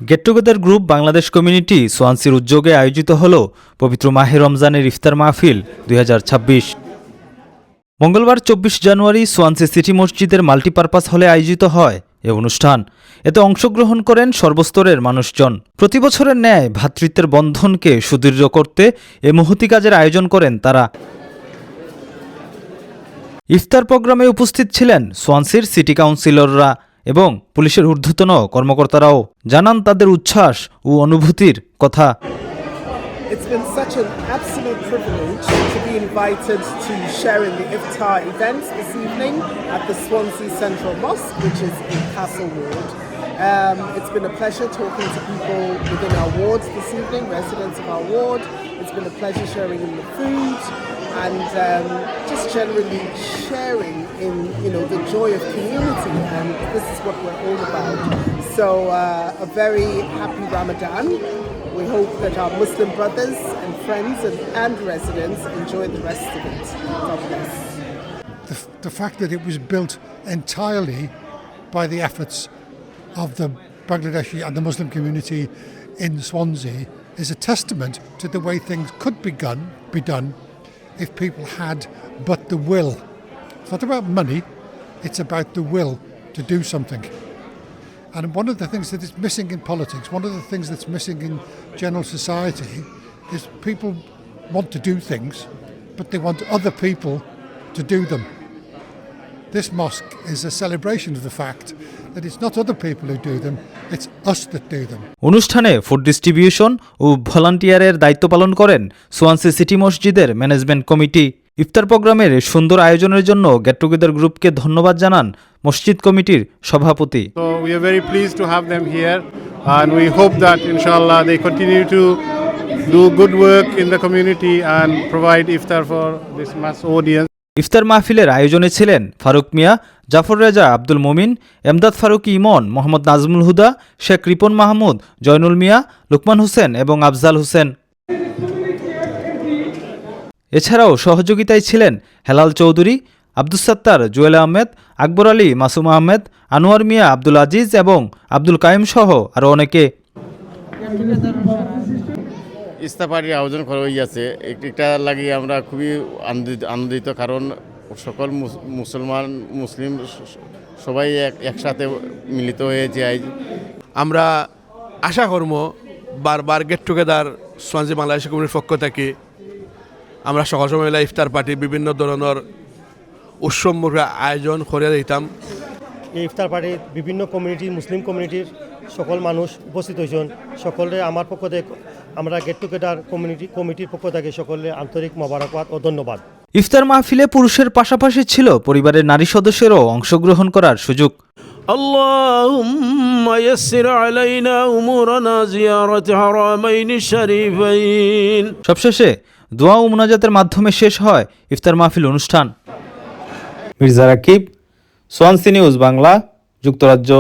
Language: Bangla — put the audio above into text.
Gate together group Bangladesh community সোয়ানসির উদ্যোগে আয়োজিত হল পবিত্র মাহে রমজানের ইফতার মাহফিল 2026। মঙ্গলবার 24 জানুয়ারি সোয়ানসি সিটি মসজিদের মাল্টিপারপাস হলে আয়োজিত হয় এ অনুষ্ঠান। এতে অংশগ্রহণ করেন সর্বস্তরের মানুষজন। প্রতি বছরের ন্যায় ভ্রাতৃত্বের বন্ধনকে সুদৃঢ় করতে এ মহতী কাজের আয়োজন করেন তারা। ইফতার প্রোগ্রামে উপস্থিত ছিলেন সোয়ানসির সিটি কাউন্সিলররা এবং পুলিশের ঊর্ধ্বতন কর্মকর্তারাও। জানান তাদের উচ্ছ্বাস ও অনুভূতির কথা। It's been such an absolute privilege to be invited to share in the iftar event this evening at the Swansea Central Mosque, which is in Castle Ward. It's been a pleasure talking to people within our wards this evening, residents of our ward. It's been a pleasure sharing in the food and just generally sharing in the joy of community, and this is what we're all about. So a very happy Ramadan. We hope that our Muslim brothers and friends and residents enjoy the rest of it. God bless. The fact that it was built entirely by the efforts of the Bangladeshi and the Muslim community in Swansea is a testament to the way things could be done if people had but the will. It's not about money, it's about the will to do something. And one of the things that is missing in politics, one of the things that's missing in general society is people want to do things, but they want other people to do them. This mosque is a celebration of the fact that it's not other people who do them, it's us that do them. অনুষ্ঠানে ফুড ডিস্ট্রিবিউশন ও ভলান্টিয়ারের দায়িত্ব পালন করেন সোয়ানসি সিটি মসজিদের ম্যানেজমেন্ট কমিটি। ইফতার প্রোগ্রামের সুন্দর আয়োজনের জন্য গেট টুগেদার গ্রুপকে ধন্যবাদ জানান মসজিদ কমিটির সভাপতি। So we are very pleased to have them here and we hope that inshallah they continue to do good work in the community and provide iftar for this mass audience. ইফতার মাহফিলের আয়োজনে ছিলেন ফারুক মিয়া, জাফর রেজা, আব্দুল মোমিন, এমদাদ ফারুকি ইমন, মোহাম্মদ নাজমুল হুদা, শেখ রিপন মাহমুদ, জয়নুল মিয়া, লুকমান হোসেন এবং আফজাল হোসেন। এছাড়াও সহযোগিতায় ছিলেন হেলাল চৌধুরী, আব্দুস সাত্তার, জুয়েল আহমেদ, আকবর আলী, মাসুম আহমেদ, আনোয়ার মিয়া, আব্দুল আজিজ এবং আব্দুল কাইম সহ আরও অনেকে। ইফতার পার্টির আয়োজন করা হইয়াছে, এটা লাগি আমরা খুবই আনন্দিত, কারণ সকল মুসলিম সবাই একসাথে মিলিত হয়ে যায়। আমরা আশা করব বারবার গেট টুগেদার সোয়ানসি বাংলাদেশ কমিউনিটির পক্ষ থেকে আমরা সকাল সময় ইফতার পার্টি বিভিন্ন ধরনের উৎসবমুখী আয়োজন করে দিতাম। এই ইফতার পার্টির বিভিন্ন কমিউনিটি, মুসলিম কমিউনিটির সকল মানুষ উপস্থিত হয়েছেন। সকলে আমার পক্ষ থেকে, আমরা গেট টুগেদার কমিটির পক্ষ থেকে সকলে আন্তরিক মোবারকবাদ ও ধন্যবাদ। ইফতার মাহফিলে পুরুষের পাশাপাশি ছিল পরিবারের নারী সদস্যেরও অংশগ্রহণ করার সুযোগ। আল্লাহুম্মা ইয়াসসির আলাইনা উমুরানা জিয়ারাত হারামাইনিশ শরীফাইন। সবশেষে দোয়া ও মুনাজাতের মাধ্যমে শেষ হয় ইফতার মাহফিল অনুষ্ঠান। মির্জা রাকিব, সোয়ানসি নিউজ বাংলা, যুক্তরাজ্য।